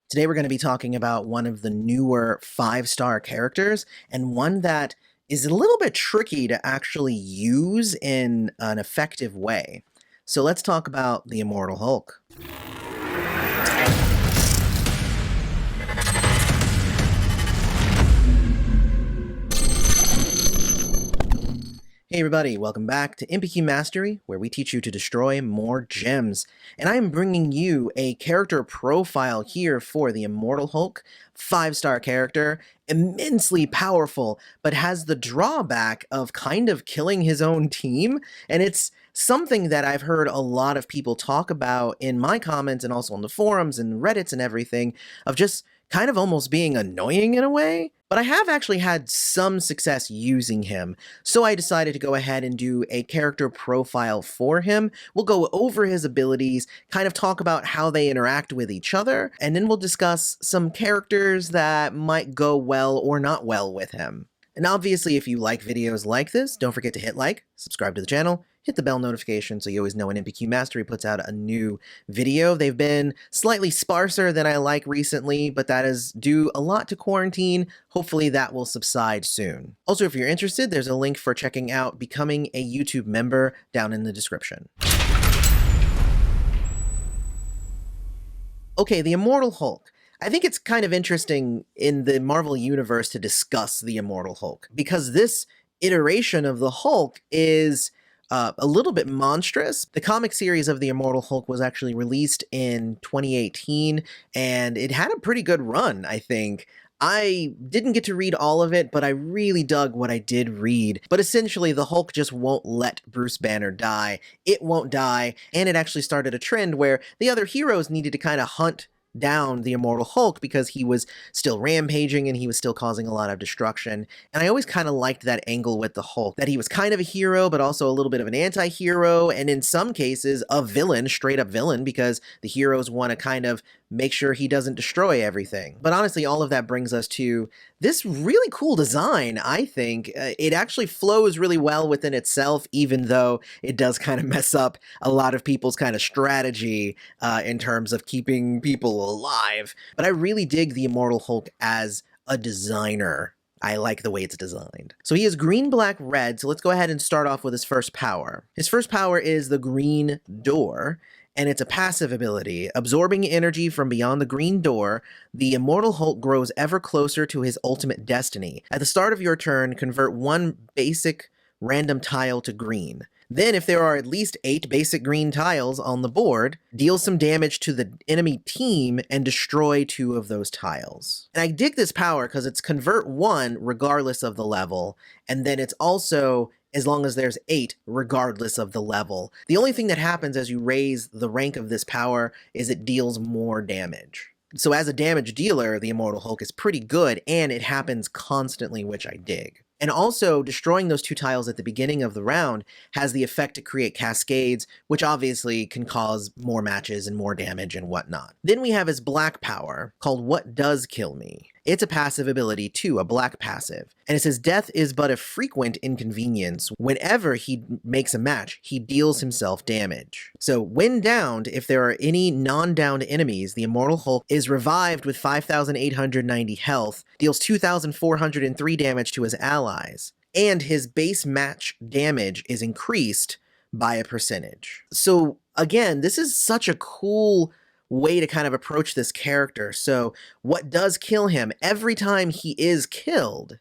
Today we're going to be talking about one of the newer 5-star characters, and one that is a little bit tricky to actually use in an effective way. So let's talk about the Immortal Hulk. Hey everybody, welcome back to MPQ Mastery, where we teach you to destroy more gems. And I'm bringing you a character profile here for the Immortal Hulk, 5-star character, immensely powerful, but has the drawback of kind of killing his own team. And it's something that I've heard a lot of people talk about in my comments and also on the forums and Reddits and everything, of just kind of almost being annoying in a way. But I have actually had some success using him, so I decided to go ahead and do a character profile for him. We'll go over his abilities, kind of talk about how they interact with each other, and then we'll discuss some characters that might go well or not well with him. And obviously, if you like videos like this, don't forget to hit like, subscribe to the channel, hit the bell notification so you always know when MPQ Mastery puts out a new video. They've been slightly sparser than I like recently, but that is due a lot to quarantine. Hopefully that will subside soon. Also, if you're interested, there's a link for checking out becoming a YouTube member down in the description. Okay, the Immortal Hulk. I think it's kind of interesting in the Marvel Universe to discuss the Immortal Hulk, because this iteration of the Hulk is a little bit monstrous. The comic series of the Immortal Hulk was actually released in 2018, and it had a pretty good run, I think. I didn't get to read all of it, but I really dug what I did read. But essentially, the Hulk just won't let Bruce Banner die. It won't die, and it actually started a trend where the other heroes needed to kind of hunt down the Immortal Hulk because he was still rampaging and he was still causing a lot of destruction. And I always kind of liked that angle with the Hulk, that he was kind of a hero, but also a little bit of an anti-hero, and in some cases a villain, straight up villain, because the heroes want to kind of make sure he doesn't destroy everything. But honestly, all of that brings us to this really cool design, I think. It actually flows really well within itself, even though it does kind of mess up a lot of people's kind of strategy in terms of keeping people alive. But I really dig the Immortal Hulk as a designer. I like the way it's designed. So he is green, black, red. So let's go ahead and start off with his first power. His first power is the Green Door, and it's a passive ability. Absorbing energy from beyond the green door, the Immortal Hulk grows ever closer to his ultimate destiny. At the start of your turn, convert one basic random tile to green. Then, if there are at least 8 basic green tiles on the board, deal some damage to the enemy team and destroy 2 of those tiles. And I dig this power because it's convert 1 regardless of the level, and then it's also as long as there's 8, regardless of the level. The only thing that happens as you raise the rank of this power is it deals more damage. So as a damage dealer, the Immortal Hulk is pretty good, and it happens constantly, which I dig. And also, destroying those 2 tiles at the beginning of the round has the effect to create cascades, which obviously can cause more matches and more damage and whatnot. Then we have his black power, called What Does Kill Me. It's a passive ability too, a black passive. And it says death is but a frequent inconvenience. Whenever he makes a match, he deals himself damage. So when downed, if there are any non-downed enemies, the Immortal Hulk is revived with 5,890 health, deals 2,403 damage to his allies, and his base match damage is increased by a percentage. So again, this is such a cool way to kind of approach this character. So what does kill him? Every time he is killed,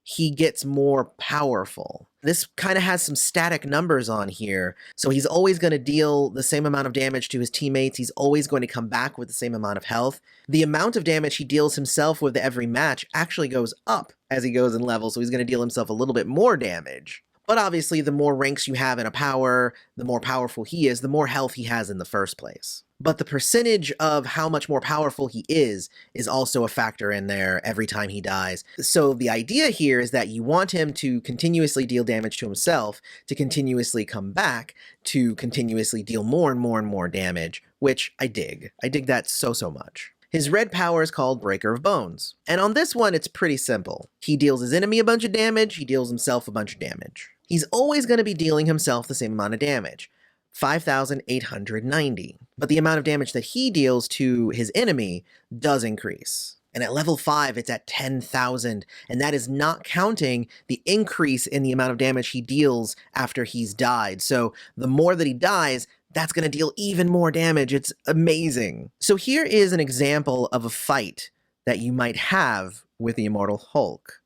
he gets more powerful. This kind of has some static numbers on here. So he's always going to deal the same amount of damage to his teammates. He's always going to come back with the same amount of health. The amount of damage he deals himself with every match actually goes up as he goes in level. So he's going to deal himself a little bit more damage. But obviously, the more ranks you have in a power, the more powerful he is, the more health he has in the first place. But the percentage of how much more powerful he is also a factor in there every time he dies. So the idea here is that you want him to continuously deal damage to himself, to continuously come back, to continuously deal more and more and more damage, which I dig. I dig that so much. His red power is called Breaker of Bones. And on this one, it's pretty simple. He deals his enemy a bunch of damage, he deals himself a bunch of damage. He's always going to be dealing himself the same amount of damage. 5,890. But the amount of damage that he deals to his enemy does increase. And at level 5, it's at 10,000, and that is not counting the increase in the amount of damage he deals after he's died. So the more that he dies, that's going to deal even more damage. It's amazing. So here is an example of a fight that you might have with the Immortal Hulk.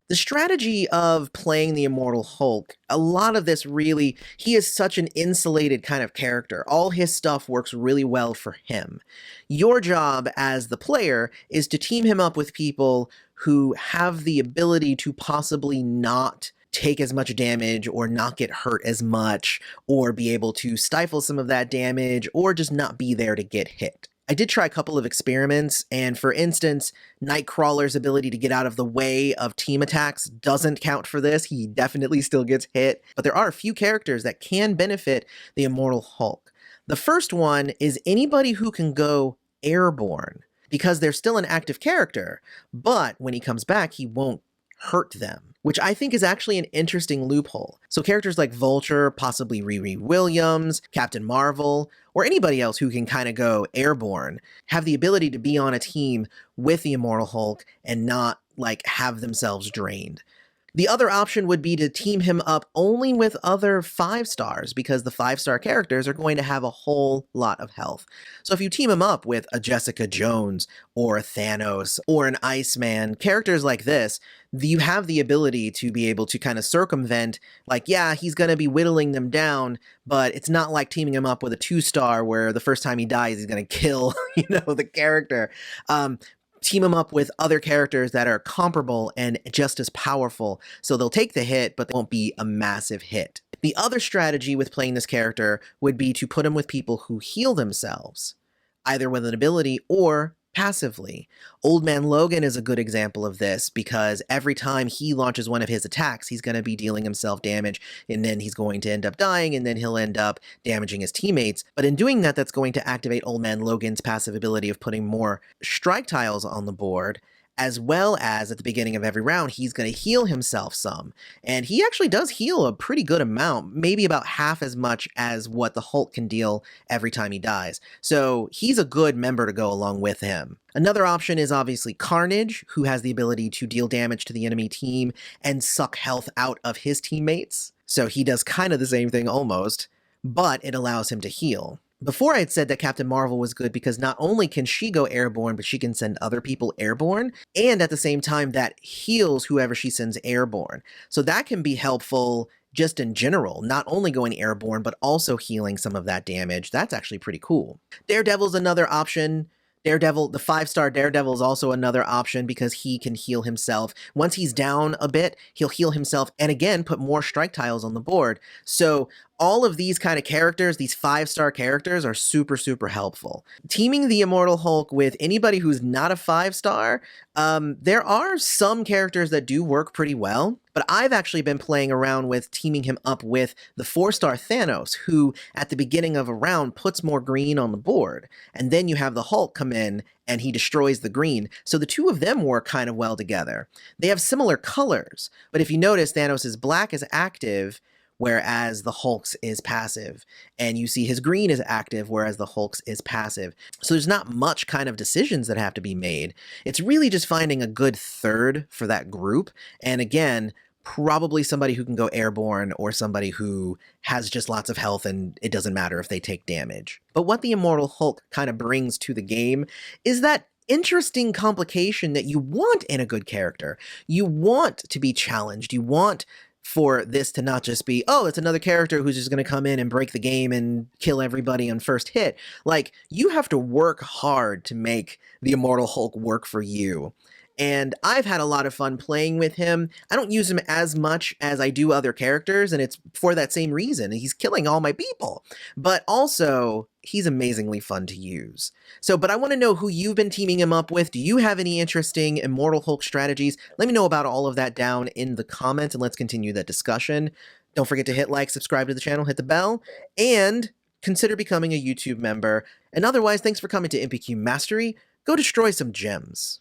The strategy of playing the Immortal Hulk, a lot of this really, he is such an insulated kind of character. All his stuff works really well for him. Your job as the player is to team him up with people who have the ability to possibly not take as much damage or not get hurt as much or be able to stifle some of that damage or just not be there to get hit. I did try a couple of experiments, and for instance, Nightcrawler's ability to get out of the way of team attacks doesn't count for this. He definitely still gets hit, but there are a few characters that can benefit the Immortal Hulk. The first one is anybody who can go airborne, because they're still an active character, but when he comes back, he won't hurt them, which I think is actually an interesting loophole. So characters like Vulture, possibly Riri Williams, Captain Marvel, or anybody else who can kind of go airborne, have the ability to be on a team with the Immortal Hulk and not like have themselves drained. The other option would be to team him up only with other 5-stars, because the 5-star characters are going to have a whole lot of health. So if you team him up with a Jessica Jones or a Thanos or an Iceman, characters like this, you have the ability to be able to kind of circumvent, like, yeah, he's going to be whittling them down, but it's not like teaming him up with a 2-star where the first time he dies, he's going to kill, the character. Team them up with other characters that are comparable and just as powerful, so they'll take the hit, but they won't be a massive hit. The other strategy with playing this character would be to put him with people who heal themselves, either with an ability or passively. Old Man Logan is a good example of this, because every time he launches one of his attacks, he's going to be dealing himself damage, and then he's going to end up dying, and then he'll end up damaging his teammates. But in doing that, that's going to activate Old Man Logan's passive ability of putting more strike tiles on the board, as well as at the beginning of every round, he's going to heal himself some. And he actually does heal a pretty good amount, maybe about half as much as what the Hulk can deal every time he dies. So he's a good member to go along with him. Another option is obviously Carnage, who has the ability to deal damage to the enemy team and suck health out of his teammates. So he does kind of the same thing almost, but it allows him to heal. Before I had said that Captain Marvel was good because not only can she go airborne, but she can send other people airborne, and at the same time that heals whoever she sends airborne. So that can be helpful just in general, not only going airborne, but also healing some of that damage. That's actually pretty cool. Daredevil's another option. Daredevil, the 5-star Daredevil is also another option because he can heal himself. Once he's down a bit, he'll heal himself and again put more strike tiles on the board. So all of these kind of characters, these 5-star characters, are super, super helpful. Teaming the Immortal Hulk with anybody who's not a 5-star, there are some characters that do work pretty well, but I've actually been playing around with teaming him up with the 4-star Thanos, who at the beginning of a round puts more green on the board, and then you have the Hulk come in and he destroys the green. So the two of them work kind of well together. They have similar colors, but if you notice, Thanos' black is active, whereas the Hulk's is passive. And you see his green is active, whereas the Hulk's is passive. So there's not much kind of decisions that have to be made. It's really just finding a good third for that group. And again, probably somebody who can go airborne or somebody who has just lots of health and it doesn't matter if they take damage. But what the Immortal Hulk kind of brings to the game is that interesting complication that you want in a good character. You want to be challenged. You want for this to not just be, oh, it's another character who's just going to come in and break the game and kill everybody on first hit. Like, you have to work hard to make the Immortal Hulk work for you. And I've had a lot of fun playing with him. I don't use him as much as I do other characters, and it's for that same reason. He's killing all my people. But also, he's amazingly fun to use. But I want to know who you've been teaming him up with. Do you have any interesting Immortal Hulk strategies? Let me know about all of that down in the comments, and let's continue that discussion. Don't forget to hit like, subscribe to the channel, hit the bell, and consider becoming a YouTube member. And otherwise, thanks for coming to MPQ Mastery. Go destroy some gems.